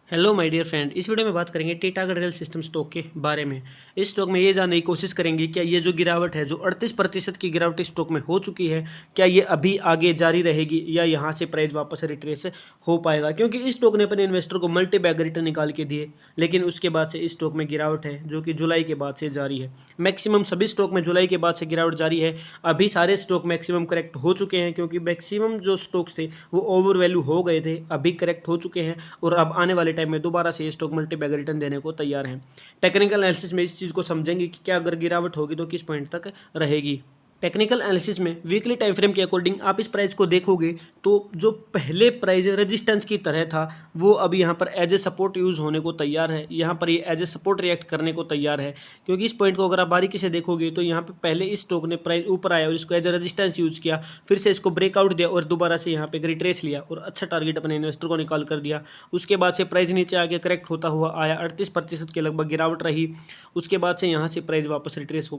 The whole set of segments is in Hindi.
हेलो माय डियर फ्रेंड, इस वीडियो में बात करेंगे टीटागढ़ रेल सिस्टम स्टॉक के बारे में। इस स्टॉक में ये जानने की कोशिश करेंगे क्या ये जो गिरावट है, जो 38% की गिरावट इस स्टॉक में हो चुकी है, क्या ये अभी आगे जारी रहेगी या यहाँ से प्राइस वापस रिट्रेस हो पाएगा। क्योंकि इस स्टॉक ने अपने इन्वेस्टर को मल्टी बैग रिटर्न निकाल के दिए, लेकिन उसके बाद से इस स्टॉक में गिरावट है जो कि जुलाई के बाद से जारी है। मैक्सिमम सभी स्टॉक में जुलाई के बाद से गिरावट जारी है। अभी सारे स्टॉक मैक्सिमम करेक्ट हो चुके हैं, क्योंकि मैक्सिमम जो स्टॉक्स थे वो ओवर वैल्यू हो गए थे, अभी करेक्ट हो चुके हैं और अब आने वाले टाइम में दोबारा से ये स्टॉक मल्टी बैग रिटर्न देने को तैयार हैं। टेक्निकल एनालिसिस में इस चीज़ को समझेंगे कि क्या अगर गिरावट होगी तो किस पॉइंट तक रहेगी। टेक्निकल एनालिसिस में वीकली टाइम फ्रेम के अकॉर्डिंग आप इस प्राइस को देखोगे तो जो पहले प्राइस रेजिस्टेंस की तरह था वो अब यहाँ पर एज ए सपोर्ट यूज़ होने को तैयार है। यहाँ पर ये एज ए सपोर्ट रिएक्ट करने को तैयार है, क्योंकि इस पॉइंट को अगर आप बारीकी से देखोगे तो यहाँ पे पहले इस स्टॉक ने प्राइस ऊपर आया और इसको एज ए रेजिस्टेंस यूज़ किया, फिर से इसको ब्रेकआउट दिया और दोबारा से यहाँ पे रिट्रेस लिया और अच्छा टारगेट अपने इन्वेस्टर को निकाल कर दिया। उसके बाद से प्राइस नीचे आके करेक्ट होता हुआ आया, 38% के लगभग गिरावट रही। उसके बाद से यहाँ से प्राइस वापस रिट्रेस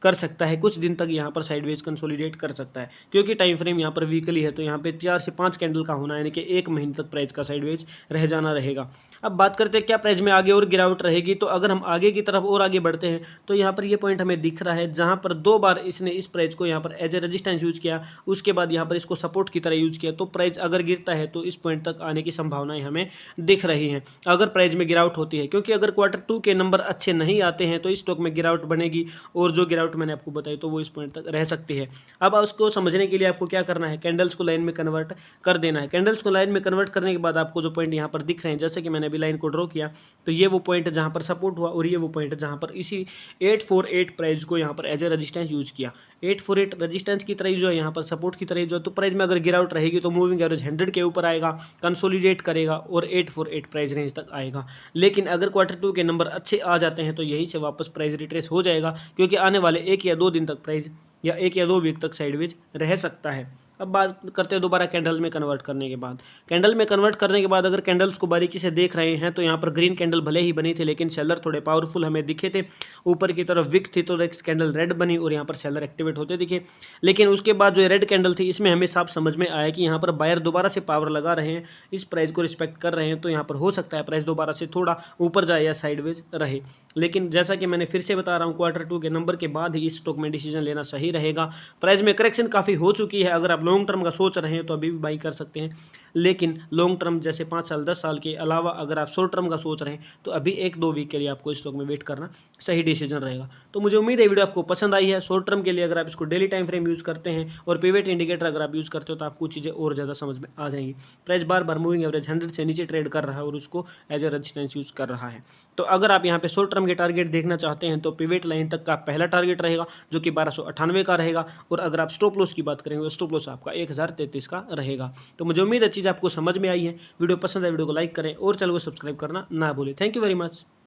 कर सकता है, कुछ दिन तक यहाँ पर साइडवेज कंसोलिडेट कर सकता है, क्योंकि टाइम फ्रेम यहाँ पर वीकली है। तो यहाँ पे 4 से 5 कैंडल का होना है, यानी कि 1 महीने तक प्राइस का साइडवेज रह जाना रहेगा। अब बात करते हैं क्या प्राइस में आगे और गिरावट रहेगी। तो अगर हम आगे की तरफ और आगे बढ़ते हैं तो यहाँ पर ये पॉइंट हमें दिख रहा है, जहाँ पर 2 बार इसने इस प्राइस को यहाँ पर एज ए रेजिस्टेंस यूज किया, उसके बाद यहाँ पर इसको सपोर्ट की तरह यूज किया। तो प्राइस अगर गिरता है तो इस पॉइंट तक आने की संभावनाएं हमें दिख रही हैं, अगर प्राइस में गिरावट होती है। क्योंकि अगर Q2 के नंबर अच्छे नहीं आते हैं तो इस स्टॉक में गिरावट बनेगी, और जो गिरावट मैंने आपको बताई तो वो इस पॉइंट तक रह सकती है। अब उसको समझने के लिए आपको क्या करना है, कैंडल्स को लाइन में कन्वर्ट कर देना है। कैंडल्स को लाइन में कन्वर्ट करने के बाद आपको जो पॉइंट यहाँ पर दिख रहे हैं, जैसे कि मैंने अभी लाइन को ड्रॉ किया, तो ये वो पॉइंट जहाँ पर सपोर्ट हुआ और ये वो पॉइंट जहाँ पर इसी 848 प्राइस को यहाँ पर एज ए रेजिस्टेंस यूज किया। 848 रेजिस्टेंस की तरह जो है, यहाँ पर सपोर्ट की तरह जो है। तो प्राइस में अगर गिरावट रहेगी तो मूविंग एवरेज 100 के ऊपर आएगा, कंसोलिडेट करेगा और 848 प्राइस रेंज तक आएगा। लेकिन अगर Q2 के नंबर अच्छे आ जाते हैं तो यहीं से वापस प्राइस रिट्रेस हो जाएगा, क्योंकि आने वाले 1 या 2 दिन तक प्राइस या 1 या 2 वीक तक साइडवेज रह सकता है। अब बात करते हैं दोबारा कैंडल में कन्वर्ट करने के बाद। कैंडल में कन्वर्ट करने के बाद अगर कैंडल्स को बारीकी से देख रहे हैं तो यहाँ पर ग्रीन कैंडल भले ही बनी थी, लेकिन सेलर थोड़े पावरफुल हमें दिखे थे। ऊपर की तरफ विक थी तो कैंडल रेड बनी और यहाँ पर सेलर एक्टिवेट होते दिखे। लेकिन उसके बाद जो रेड कैंडल थी, इसमें हमें साफ समझ में आया कि यहाँ पर बायर दोबारा से पावर लगा रहे हैं, इस प्राइस को रिस्पेक्ट कर रहे हैं। तो यहाँ पर हो सकता है प्राइस दोबारा से थोड़ा ऊपर जाए या साइडवेज रहे। लेकिन जैसा कि मैंने फिर से बता रहा हूँ, Q2 के नंबर के बाद ही इस स्टॉक में डिसीजन लेना सही रहेगा। प्राइस में करेक्शन काफ़ी हो चुकी है, अगर आप लॉन्ग टर्म का सोच रहे हैं तो अभी भी बाई कर सकते हैं। लेकिन लॉन्ग टर्म जैसे 5 साल 10 साल के अलावा अगर आप शॉर्ट टर्म का सोच रहे हैं तो अभी 1-2 वीक के लिए आपको इस स्टॉक में वेट करना सही डिसीजन रहेगा। तो मुझे उम्मीद है वीडियो आपको पसंद आई है। शॉर्ट टर्म के लिए अगर आप इसको डेली टाइम फ्रेम यूज़ करते हैं और पिवट इंडिकेटर अगर आप यूज़ करते हो तो आपको चीज़ें और ज़्यादा समझ में आ जाएंगी। प्राइस बार बार मूविंग एवरेज 100 से नीचे ट्रेड कर रहा है और उसको एज ए रेजिस्टेंस यूज़ कर रहा है। तो अगर आप यहाँ पे शॉर्ट टर्म के टारगेट देखना चाहते हैं तो पिवट लाइन तक का पहला टारगेट रहेगा, जो कि 1298 का रहेगा। और अगर आप स्टॉप लॉस की बात करेंगे तो स्टॉप लॉस आपका 1033 का रहेगा। तो मुझे उम्मीद है चीज़ आपको समझ में आई है। वीडियो पसंद है, वीडियो को लाइक करें और चैनल को सब्सक्राइब करना ना भूलें। Thank you very much.